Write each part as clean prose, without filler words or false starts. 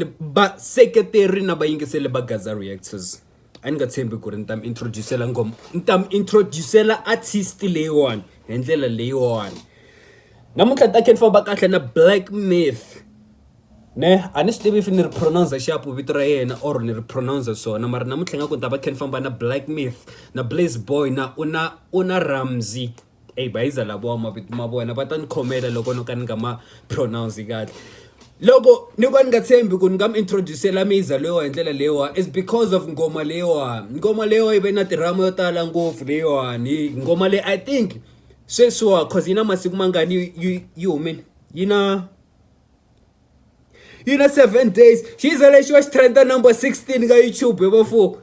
ba seketeri na bayingiseli ba Gaza Reactors. A ni nga tshembi ku ri ni ta mi introducela ngoma, ni ta mi introducela artist leyiwani hi ndlela leyiwani. Namuntlha ta khen famba kahle na Black Myth. Ne, a ni swi tivi if ni ri pronounce sharp vito ra yena or ni ri pronounce swona, mara namuntlha nga ku ta va khen famba na Black Myth na Blaze Boy na una Ramsey. Hey, bayiza labo mavito ma vona va ta ni khomela loko no ka ni nga ma pronounce kahle. Loko ni nga tshembi ku ni nga mi introducela miza leyo hi ndlela leyiwa is because of ngoma leyiwa. Ngoma leyiwa yi ve na tirama yo tala ngopfu leyiwani. Ngoma leyi I think sweswiwa cause yina masiku mangani yi humile yina 7 days. She's a lexiwa trend number 16 ka YouTube before.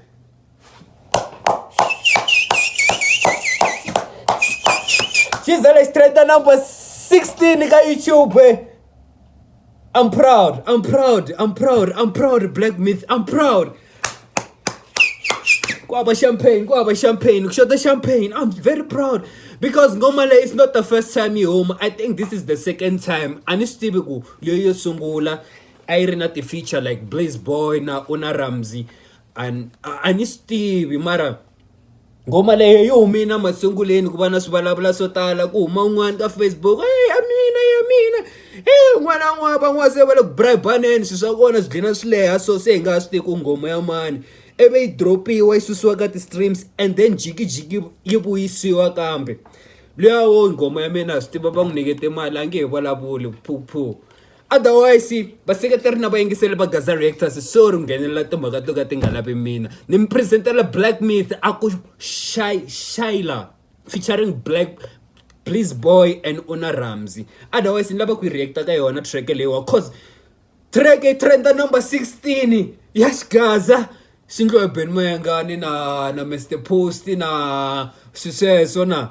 She's a trend number 16 ka YouTube. I'm proud, Black Myth, I'm proud. Kwaba champagne, shot the champagne. I'm very proud. Because Ngomale is not the first time you home. I think this is the second time. And it's typical. Yoyo Sungula, Irina the feature like Blaze Boy, na Una Ramsey. And it's Stevie Mara. Ngomale yo mina masunguleni ku vana swivalabula swo tala ku huma un'wana ka Facebook. Hey, Amina. Hey, n'wana n'waba n'wase va le ku bribaneni swi swa kona swi dlina swi leha so se hi nga swi tiku ngoma ya mani. Eve yi dropiwa yi susiwa ka ti-streams and then jiki yi vuyisiwa kambe. Luya wo ngoma ya mina swi tiva va n'wi nyikete mali a nge he vulavuli phu. Otherwise vaseketeri na vayingiseli va Gaza Reactors sorry nghenelela timhaka to ka ti nga lavi mina. Ni mi presentela Black Myth a ku Shaila featuring Blaze Boy and Una Ramsey. Otherwise ni lava ku reacta ka yona track leyiwa cause track yi trend number 16 ya Gaza. Sindlo Ben Mayangani na Mr Post na sweswo na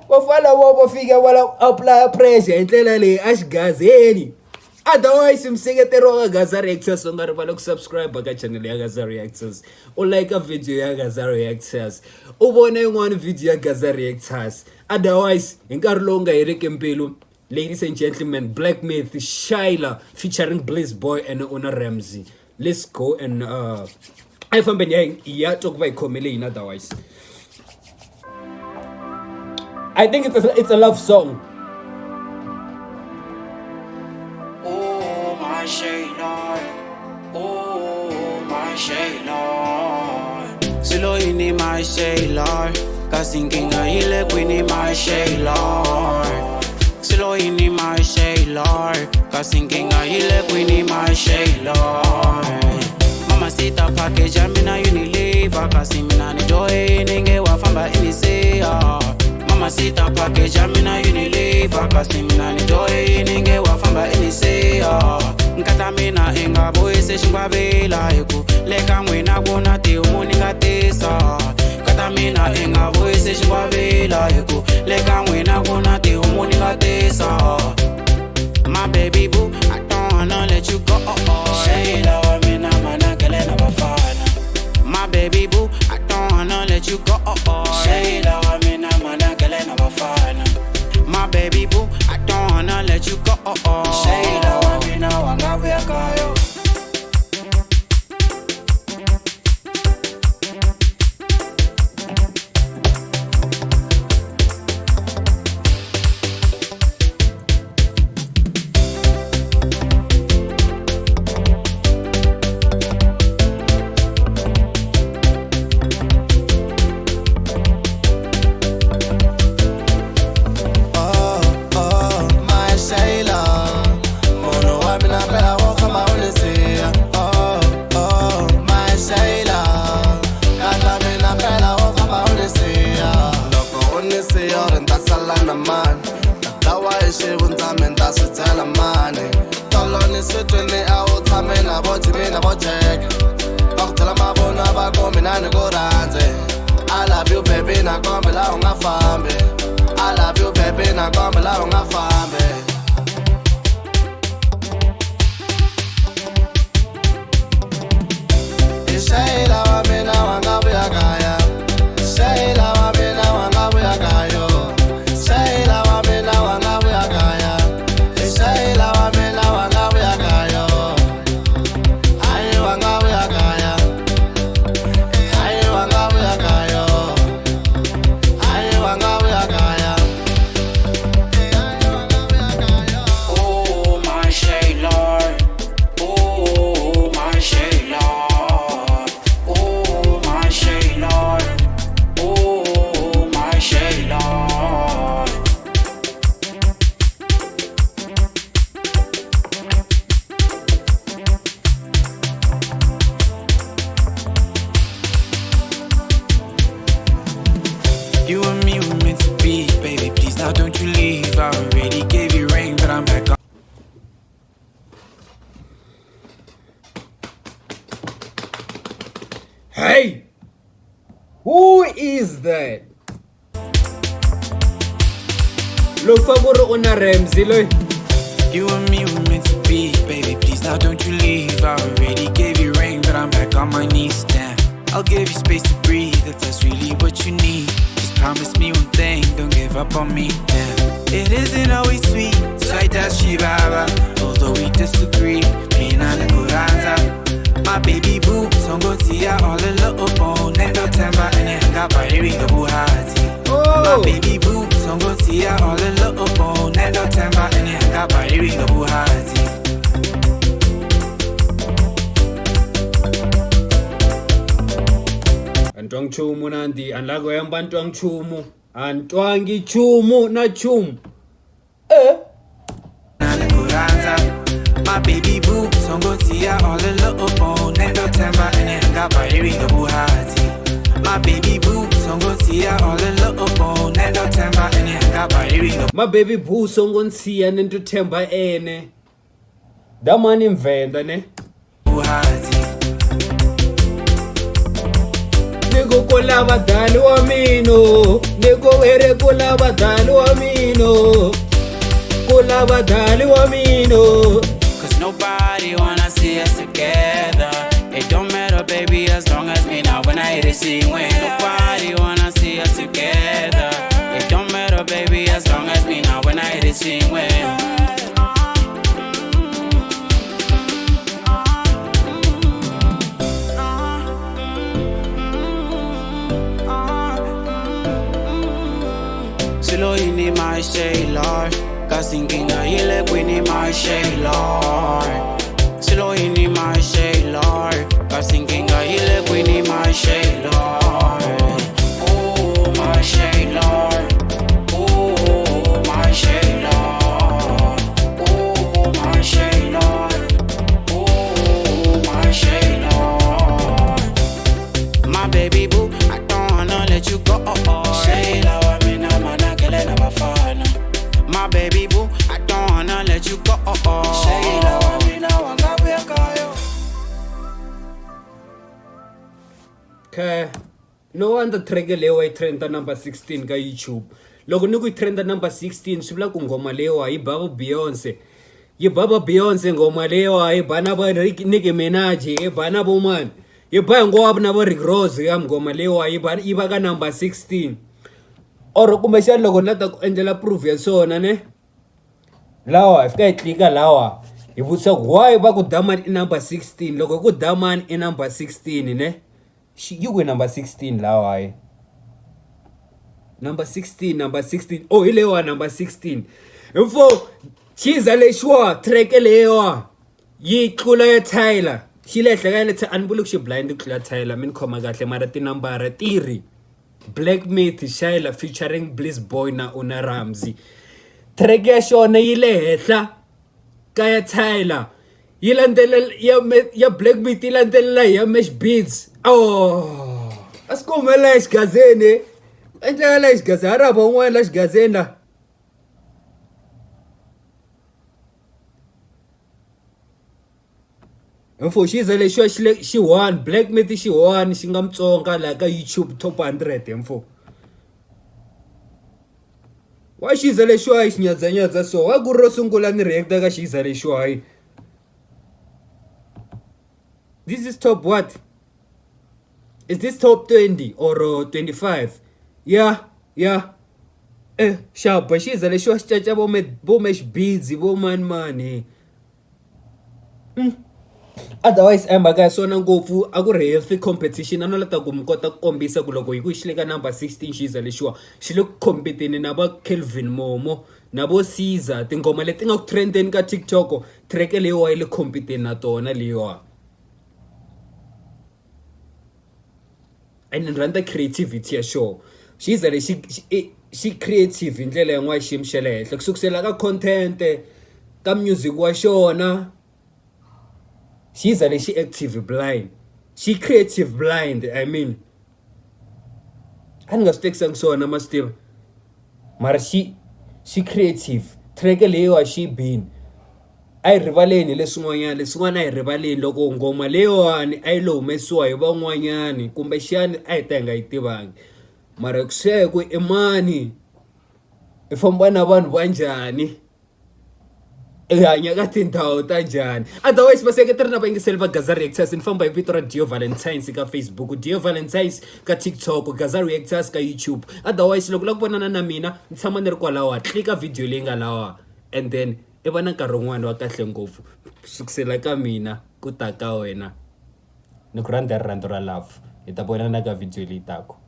wafala wo fika wala apply pressure ndlela leyi a xigazeni. Otherwise mseketeri wa Gaza Reactors ungari vala ku subscribe ka channel ya Gaza Reactors, u like a video ya Gaza Reactors, u vona yin'wana video ya Gaza Reactors. Otherwise hi nkarhi lowu nga heriki mbilu, ladies and gentlemen, Black Myth Shaila featuring Blaze Boy and Una Ramsey. Let's go and I fambe ya talk by Komele. Otherwise I think it's a love song. Oh my Shaila, oh my Shaila, silo ini my Shaila, kasinkinga ile kwini my Shaila, silo ini my Shaila, kasinkinga ile kwini my Shaila. Mama sita package amina Unilever, kasimina ni joy ninge wafamba inisea. Mama sita package amina Unilever, kasimina ni joy ninge wafamba inisea. Nkata mina inga boyse shingwabela eku leka mwena gona te umuni ngatesa. Nkata mina inga boyse shingwabela eku leka mwena gona te umuni ngatesa. My baby boo, I don't wanna let you go. Shaila wa mina manakele na bafana. My baby boo, I don't wanna let you go. Shaila wa mina manakele na bafana. My baby boo, I don't wanna let you go. Shaila wa mina wangabu ya kayo. I love you baby na kombe la ungafambe. I love you baby na kombe la ungafambe. Shaila wa mina wangabu ya kaya. Shaila wa mina wangabu ya kayo. Shaila wa mina wangabu ya kaya. Shaila wa mina wangabu ya kayo. You and me were meant to be, baby, please now don't you leave. I already gave you ring, but I'm back on. Hey! Who is that? Look for Una Ramsey, look. You and me were meant to be, baby, please now don't you leave. I already gave you ring, but I'm back on my knees, damn. I'll give you space to breathe if that's really what you need. Just promise me one thing, don't give up on me, damn. It isn't always sweet, slight that shibaba. Although we disagree, Pina na kuranza. My baby boo, songo tia all a little bone. Nendo temba and it hang up by the ring of Buhati. My baby boo, songo tia all a little bone. Nendo temba and it hang up by the ring of Buhati. Antwang chumu nandi, anlago yamba antwang chumu. Antwangi chumu na chumu. My baby boo, songo tia all a little bone. Nendo temba and it hang up by the ring of Buhati. My baby boo, songo tia all a little bone. Nendo temba and it hang up by the ring of My baby boo songo nsiya nento temba ene. Da mani mvenda ne. Buhati. Niko kola badali wa mino. Niko were kola badali wa mino. Kola badali wa mino. Cause nobody wanna see us together. It don't matter, baby, as long as me now when I hit the scene. When nobody wanna see us together. It don't matter, baby, as long as me now when I hit the scene. When Silo ini my sailor. Kasinginga ile kwini my sailor. Silo ini my sailor. Kasinginga ile kwini my sailor. Oh my sailor. Oh my sailor. Oh my sailor. Oh my sailor. My baby boo, I don't wanna let you go. Sailor. My baby boo, I don't wanna let you go. Okay. No wonder track lewa I trend number 16 ka YouTube. Loko ni ku trend number 16 swi vula ku ngoma lewa hi Baba Beyonce. Yi Baba Beyonce ngoma lewa hi bana ba Nicki Minaj, hi bana bo man. Yi ba ngoma na ba Rick Ross ya ngoma lewa hi ba ka number 16. Or kumbe xa loko na ta ku endlela proof ya swona ne. Lawa fika clika lawa. Hi vutisa why ba ku Daman number 16 loko ku Daman number 16 ne. You were number 16 lawa. Number 16. Oh, ilewa number 16. Mfo chiza leshwa track lewa. Yi tlula ya Tyler. Xilehle ka lethe anbuluk xi blind tlula Tyler min khoma kahle mara ti number tiri. Black Myth Shyla featuring Bliss Boy na Una Ramsey. Track ya xona yi le henhla ka ya Tyler. Yi landzelela ya Black Myth yi landzelela ya Mesh Beats. Oh, asikumela xigazeni. Endlela la xigazeni araba un'wana la xigazeni la. Mfo xiza lexiwa xi won Black Myth xi won xi nga Mutsonga la ka YouTube top 100 mfo. Wa xiza lexiwa xi nyadzanyadza so wa ku ro sungula ni reacta ka xiza lexiwa. This is top what? Is this top 20 or 25? Yeah. Shaba xiza lexiwa xi caca bo Mesh Beats bo man. Otherwise embaga sona ngopfu a ku ri healthy competition a no lata ku mi kota ku kombisa ku loko hi ku xi le ka number 16 xiza lexiwa xi le ku competeni na va Kelvin Momo na vo Caesar tingoma leti nga ku trendeni ka TikTok track leyiwa yi le competeni na tona leyiwa. And run the creativity ya show xiza lexi xi creative hi ndlela yin'wana xiyimo xa le henhla kusukusela ka content ka music wa xona. She's a she active blind. She creative blind. I mean. a ni nga swi tekisanga swona ma swi tiva mara xi creative track leyiwa xi bini a yi rivaleni leswin'wana a yi rivaleni loko ngoma leyiwani a yi lo humesiwa hi van'wanyani kumbe xani a hi ta hi nga yi tivangi mara ku swi ku i mani i famba na vanhu va njhani i hanya ka tindhawu ta njhani otherwise vaseketeri na vayingiseli va Gaza Reactors ni famba hi vito ra Dio Valentines ka Facebook, Dio Valentines ka TikTok, Gaza Reactors ka YouTube. Otherwise loko la ku vonana na mina ni tshama ni ri kwalawa click video leyi nga lawa and then i va na nkarhi wun'wana wa kahle ngopfu sukusela ka mina ku ta ka wena ni ku rhandza rirhandzu ra love hi ta vonana ka video leyi tako.